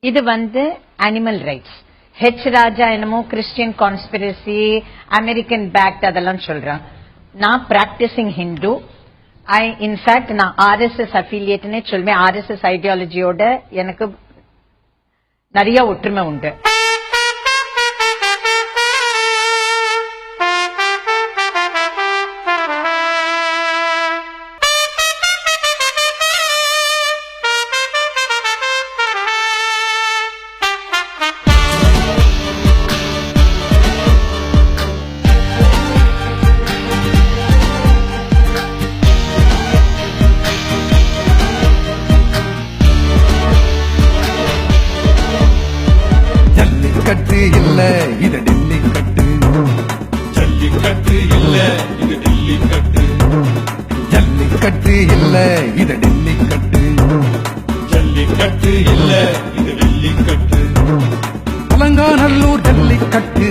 இது animal rights. H ராஜா என்னமோ Christian conspiracy, American fact அதெல்லாம் சொல்றான். நான் பிராக்டிசிங் ஹிந்து. இன்ஃபேக்ட் நான் ஆர்எஸ்எஸ் அஃபிலியேட்னே சொல்வேன். ஆர்எஸ்எஸ் ஐடியாலஜியோட எனக்கு நிறைய ஒற்றுமை உண்டு. ஜல்லிக்கட்டு இல்ல இது டெல்லிக்கட்டு, ஜல்லிக்கட்டு இல்ல இது டெல்லிக்கட்டு, ஜல்லிக்கட்டு இல்ல இது டெல்லிக்கட்டு, ஜல்லிக்கட்டு இல்ல இது டெல்லிக்கட்டு. அலங்காநல்லூர் ஜல்லிக்கட்டு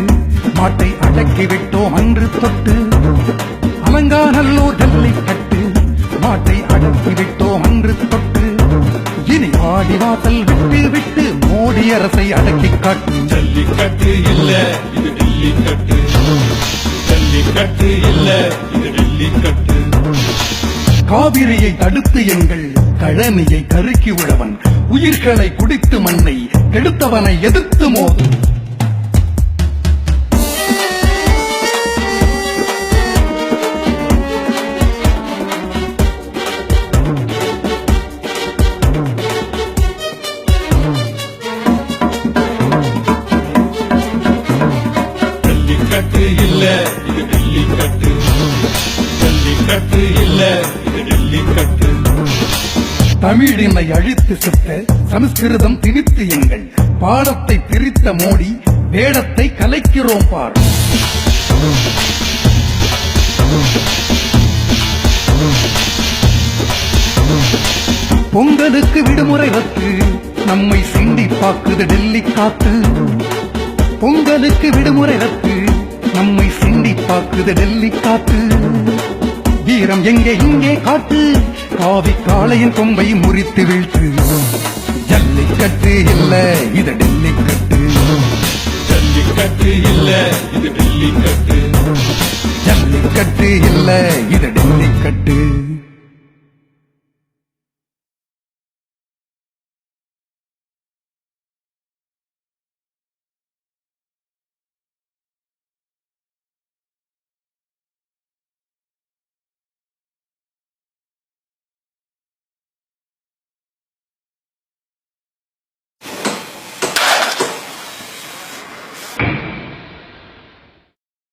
மாட்டை அடக்கி விட்டோம் அன்று தொட்டு. அலங்காநல்லூர் ஜல்லிக்கட்டு மாட்டை அடக்கி விட்டோம் அன்று தொட்டு. இனி ஆடி வாசல் விட்டு விட்டு மோடி அரசை அடக்கி காட்டு. ஜல்லிக்கட்டு இல்ல இது டெல்லிக்கட்டு, ஜல்லிக்கட்டு இல்ல இது டெல்லிக்கட்டு. காவிரியை தடுத்து எங்கள் கழனியை கருக்கி உழவன், உயிர்களை குடித்து மண்ணை கெடுத்தவனை எதிர்த்து மோது. ஜல்லிக்கட்டு இல்ல இது டெல்லிக்கட்டு, ஜல்லிக்கட்டு இல்ல இது டெல்லிக்கட்டு. தமிழினை அழித்து சுட்ட சமஸ்கிருதம் திணித்து எங்கள் பாடத்தை பிரித்த மோடி வேடத்தை கலைக்கிறோம் பார். பொங்கலுக்கு விடுமுறை ரத்து நம்மை சிண்டி பாக்குது டெல்லி காத்து. பொங்கலுக்கு விடுமுறை ரத்து நம்மை சிண்டி பாக்குது டெல்லி காத்து. வீரம் எங்கே இங்கே காட்டு, காவி காளையின் கொம்பை முறித்து வீழ்த்து. ஜல்லிக்கட்டு இல்ல இது டெல்லிக்கட்டு, ஜல்லிக்கட்டு இல்ல இது டெல்லிக்கட்டு, ஜல்லிக்கட்டு இல்ல இது டெல்லிக்கட்டு.